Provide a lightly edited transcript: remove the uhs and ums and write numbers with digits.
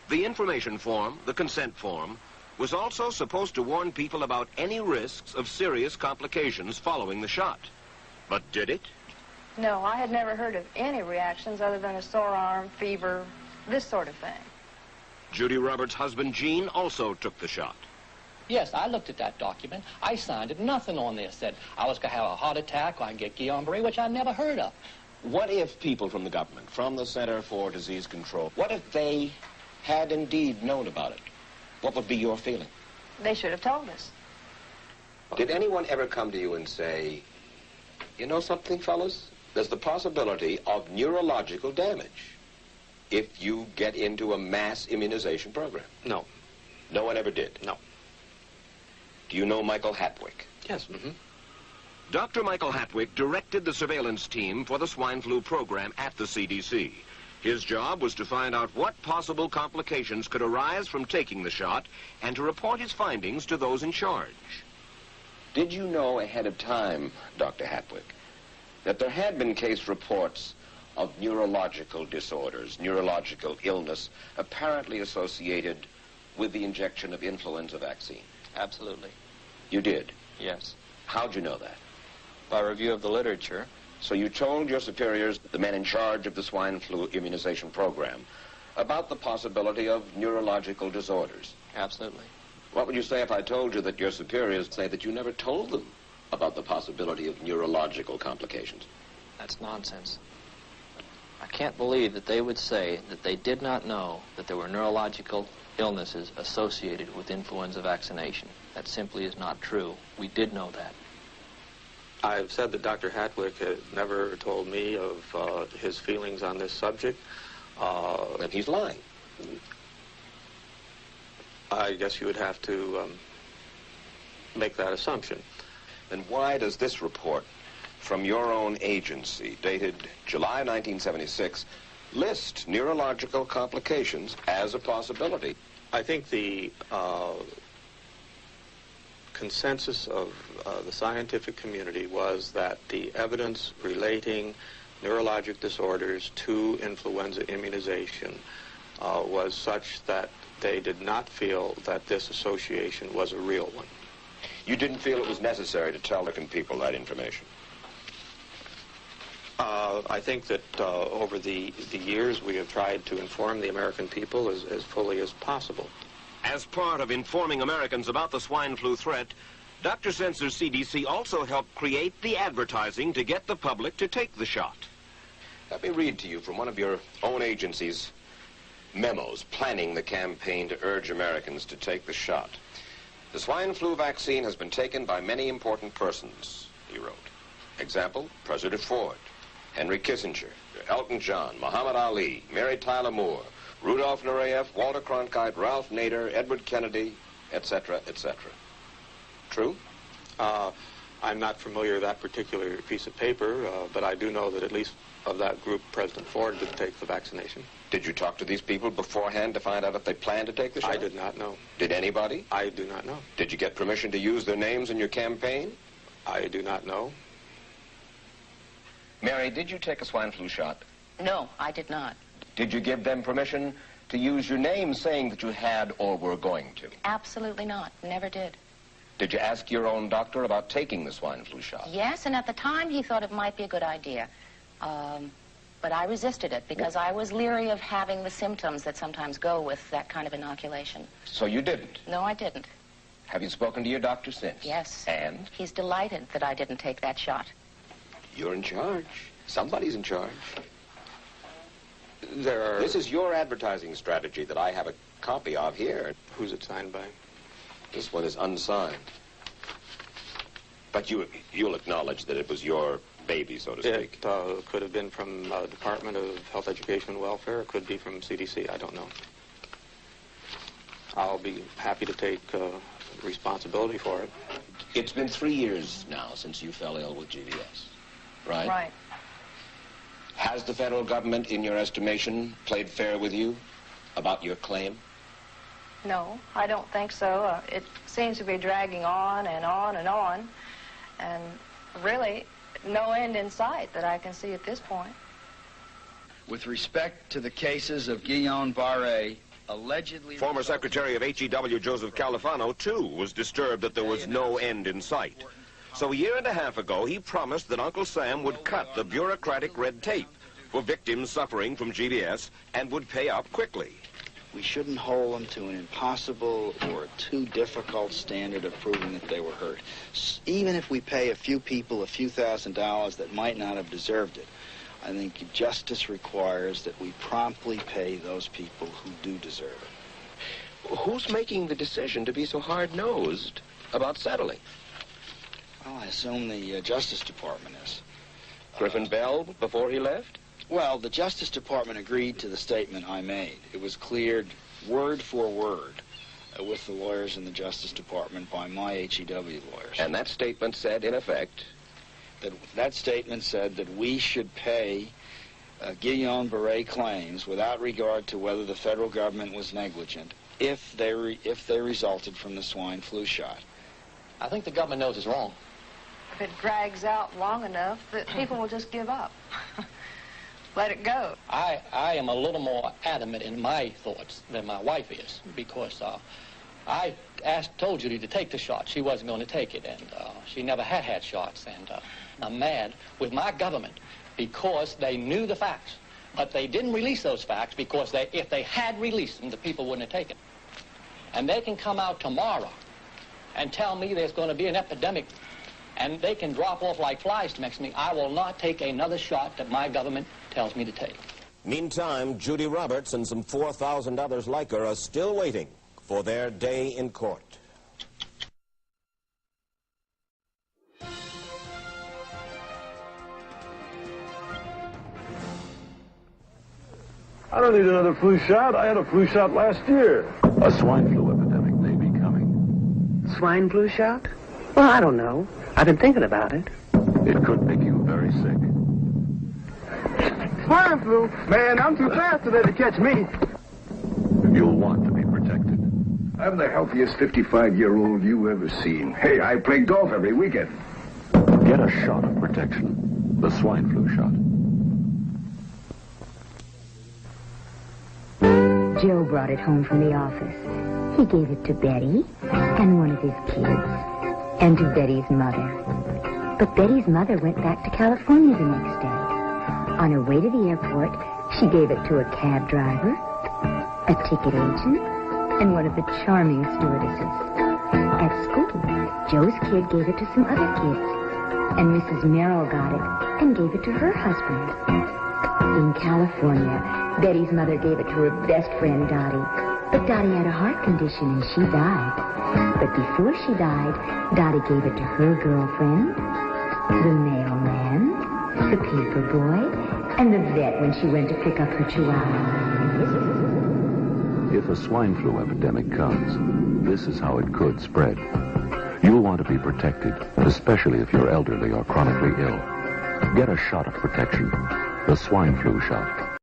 The information form, the consent form, was also supposed to warn people about any risks of serious complications following the shot. But did it? No, I had never heard of any reactions other than a sore arm, fever, this sort of thing. Judy Roberts' husband, Gene, also took the shot. Yes, I looked at that document. I signed it. Nothing on there said I was going to have a heart attack or I can get Guillain-Barré, which I never heard of. What if people from the government, from the Center for Disease Control, what if they had indeed known about it? What would be your feeling? They should have told us. Did anyone ever come to you and say, you know something, fellas? There's the possibility of neurological damage if you get into a mass immunization program? No. No one ever did? No. Do you know Michael Hatwick? Yes. Mm-hmm. Dr. Michael Hatwick directed the surveillance team for the swine flu program at the CDC. His job was to find out what possible complications could arise from taking the shot and to report his findings to those in charge. Did you know ahead of time, Dr. Hatwick, that there had been case reports of neurological disorders, neurological illness, apparently associated with the injection of influenza vaccine? Absolutely. You did? Yes. How'd you know that? By review of the literature. So you told your superiors, the men in charge of the swine flu immunization program, about the possibility of neurological disorders? Absolutely. What would you say if I told you that your superiors say that you never told them about the possibility of neurological complications? That's nonsense. I can't believe that they would say that they did not know that there were neurological illnesses associated with influenza vaccination. That simply is not true. We did know that. I've said that Dr. Hatwick had never told me of his feelings on this subject. And he's lying. I guess you would have to make that assumption. Then why does this report from your own agency, dated July 1976, list neurological complications as a possibility? I think the consensus of the scientific community was that the evidence relating neurologic disorders to influenza immunization was such that they did not feel that this association was a real one. You didn't feel it was necessary to tell American people that information? I think that over the years we have tried to inform the American people as fully as possible. As part of informing Americans about the swine flu threat, Dr. Sensor's CDC also helped create the advertising to get the public to take the shot. Let me read to you from one of your own agency's memos planning the campaign to urge Americans to take the shot. The swine flu vaccine has been taken by many important persons, he wrote. Example, President Ford, Henry Kissinger, Elton John, Muhammad Ali, Mary Tyler Moore, Rudolph Nureyev, Walter Cronkite, Ralph Nader, Edward Kennedy, etc., etc. True? I'm not familiar with that particular piece of paper, but I do know that at least of that group, President Ford did take the vaccination. Did you talk to these people beforehand to find out if they planned to take the shot? I did not know. Did anybody? I do not know. Did you get permission to use their names in your campaign? I do not know. Mary, did you take a swine flu shot? No, I did not. Did you give them permission to use your name saying that you had or were going to? Absolutely not. Never did. Did you ask your own doctor about taking the swine flu shot? Yes, and at the time he thought it might be a good idea. But I resisted it because I was leery of having the symptoms that sometimes go with that kind of inoculation. So you didn't? No, I didn't. Have you spoken to your doctor since? Yes. And? He's delighted that I didn't take that shot. You're in charge. Somebody's in charge. This is your advertising strategy that I have a copy of here. Who's it signed by? This one is unsigned. But you'll acknowledge that it was your baby, so to speak. It could have been from the Department of Health, Education, and Welfare. It could be from CDC. I don't know. I'll be happy to take responsibility for it. It's been 3 years now since you fell ill with GVS, right? Right. Has the federal government, in your estimation, played fair with you about your claim? No, I don't think so. It seems to be dragging on and on and on, and really no end in sight that I can see at this point. With respect to the cases of Guillain-Barré allegedly... Former Secretary of HEW Joseph Califano, too, was disturbed that there was no end in sight. So a year and a half ago, he promised that Uncle Sam would cut the bureaucratic red tape for victims suffering from GBS and would pay up quickly. We shouldn't hold them to an impossible or too difficult standard of proving that they were hurt. Even if we pay a few people a few $1,000s that might not have deserved it, I think justice requires that we promptly pay those people who do deserve it. Who's making the decision to be so hard-nosed about settling? Well, I assume the Justice Department is. Griffin Bell before he left? Well, the Justice Department agreed to the statement I made. It was cleared word for word with the lawyers in the Justice Department by my HEW lawyers. And that statement said, in effect... That statement said that we should pay Guillain-Barré claims without regard to whether the federal government was negligent if they resulted from the swine flu shot. I think the government knows it's wrong. If it drags out long enough, that people will just give up. Let it go. I am a little more adamant in my thoughts than my wife is, because I told Judy to take the shot. She wasn't going to take it, and she never had shots. And I'm mad with my government because they knew the facts, but they didn't release those facts because if they had released them, the people wouldn't have taken. And they can come out tomorrow and tell me there's going to be an epidemic, and they can drop off like flies next to me. I will not take another shot that my government tells me to take. Meantime, Judy Roberts and some 4,000 others like her are still waiting for their day in court. I don't need another flu shot. I had a flu shot last year. A swine flu epidemic may be coming. Swine flu shot? Well, I don't know. I've been thinking about it. It could make you very sick. Swine flu? Man, I'm too fast today to catch me. You'll want to be protected. I'm the healthiest 55-year-old you ever seen. Hey, I play golf every weekend. Get a shot of protection. The swine flu shot. Joe brought it home from the office. He gave it to Betty and one of his kids and to Betty's mother. But Betty's mother went back to California the next day. On her way to the airport, she gave it to a cab driver, a ticket agent, and one of the charming stewardesses. At school, Joe's kid gave it to some other kids, and Mrs. Merrill got it and gave it to her husband. In California, Betty's mother gave it to her best friend, Dottie. But Dottie had a heart condition and she died. But before she died, Dottie gave it to her girlfriend, the mailman, the paper boy, and the vet when she went to pick up her chihuahua. If a swine flu epidemic comes, this is how it could spread. You'll want to be protected, especially if you're elderly or chronically ill. Get a shot of protection, the swine flu shot.